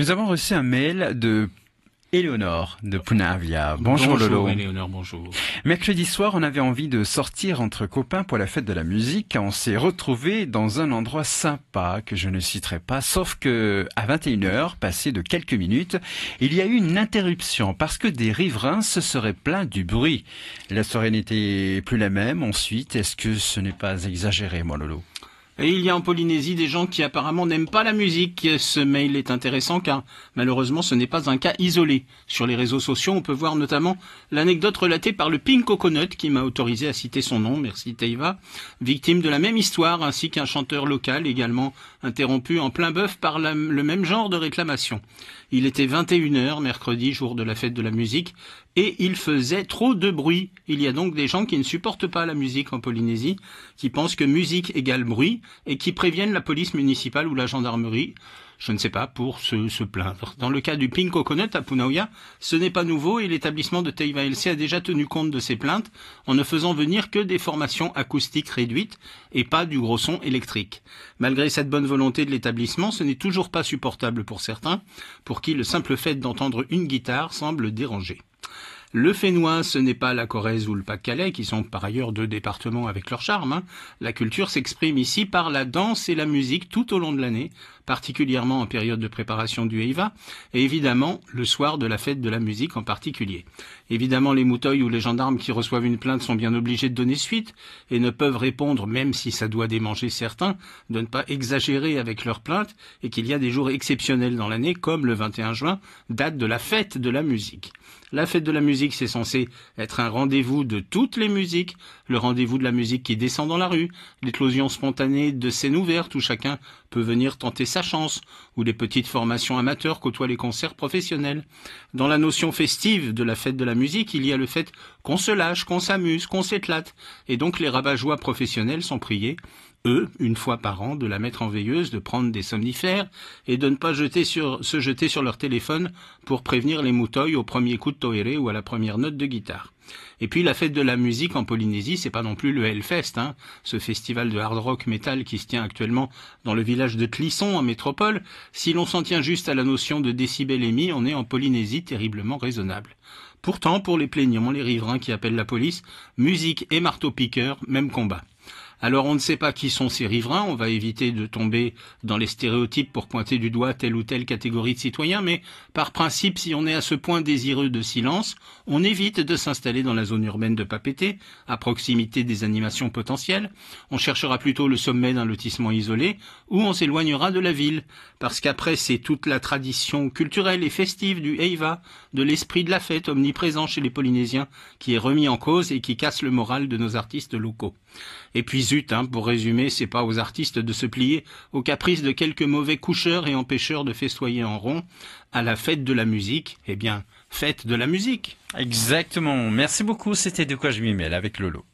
Nous avons reçu un mail de Éléonore de Punavia. Bonjour Lolo. Éléonore, bonjour. Mercredi soir, on avait envie de sortir entre copains pour la fête de la musique. On s'est retrouvés dans un endroit sympa que je ne citerai pas, sauf que à 21h, passé de quelques minutes, il y a eu une interruption parce que des riverains se seraient plaints du bruit. La soirée n'était plus la même. Ensuite, est-ce que ce n'est pas exagéré, moi Lolo? Et il y a en Polynésie des gens qui apparemment n'aiment pas la musique. Ce mail est intéressant car malheureusement ce n'est pas un cas isolé. Sur les réseaux sociaux, on peut voir notamment l'anecdote relatée par le Pink Coconut qui m'a autorisé à citer son nom, merci Teiva, victime de la même histoire, ainsi qu'un chanteur local également interrompu en plein bœuf par le même genre de réclamation. Il était 21h mercredi, jour de la fête de la musique, et il faisait trop de bruit. Il y a donc des gens qui ne supportent pas la musique en Polynésie, qui pensent que musique égale bruit, et qui préviennent la police municipale ou la gendarmerie, je ne sais pas, pour se plaindre. Dans le cas du Pink Coconut à Punauia, ce n'est pas nouveau et l'établissement de Teiva LC a déjà tenu compte de ces plaintes en ne faisant venir que des formations acoustiques réduites et pas du gros son électrique. Malgré cette bonne volonté de l'établissement, ce n'est toujours pas supportable pour certains, pour qui le simple fait d'entendre une guitare semble déranger. Le Fénois, ce n'est pas la Corrèze ou le Pas-de-Calais, qui sont par ailleurs deux départements avec leur charme. La culture s'exprime ici par la danse et la musique tout au long de l'année, particulièrement en période de préparation du Heiva, et évidemment le soir de la fête de la musique en particulier. Évidemment, les mouteuils ou les gendarmes qui reçoivent une plainte sont bien obligés de donner suite et ne peuvent répondre, même si ça doit démanger certains, de ne pas exagérer avec leurs plaintes et qu'il y a des jours exceptionnels dans l'année, comme le 21 juin, date de la fête de la musique. La fête de la musique, c'est censé être un rendez-vous de toutes les musiques, le rendez-vous de la musique qui descend dans la rue, l'éclosion spontanée de scènes ouvertes où chacun peut venir tenter sa chance, où les petites formations amateurs côtoient les concerts professionnels. Dans la notion festive de la fête de la musique, il y a le fait qu'on se lâche, qu'on s'amuse, qu'on s'éclate, et donc les rabat-joie professionnels sont priés, eux, une fois par an, de la mettre en veilleuse, de prendre des somnifères et de ne pas se jeter sur leur téléphone pour prévenir les mouteuils au premier coup de toéré ou à la première note de guitare. Et puis la fête de la musique en Polynésie, c'est pas non plus le Hellfest, ce festival de hard rock metal qui se tient actuellement dans le village de Clisson en métropole. Si l'on s'en tient juste à la notion de décibélémie, on est en Polynésie terriblement raisonnable. Pourtant, pour les plaignants, les riverains qui appellent la police, musique et marteau-piqueur, même combat. Alors on ne sait pas qui sont ces riverains, on va éviter de tomber dans les stéréotypes pour pointer du doigt telle ou telle catégorie de citoyens, mais par principe, si on est à ce point désireux de silence, on évite de s'installer dans la zone urbaine de Papeete, à proximité des animations potentielles, on cherchera plutôt le sommet d'un lotissement isolé, ou on s'éloignera de la ville, parce qu'après c'est toute la tradition culturelle et festive du Heiva, de l'esprit de la fête omniprésent chez les Polynésiens, qui est remis en cause et qui casse le moral de nos artistes locaux. Et puis zut, pour résumer, c'est pas aux artistes de se plier aux caprices de quelques mauvais coucheurs et empêcheurs de festoyer en rond. À la fête de la musique, eh bien, fête de la musique. Exactement. Merci beaucoup. C'était De quoi je m'y mêle avec Lolo.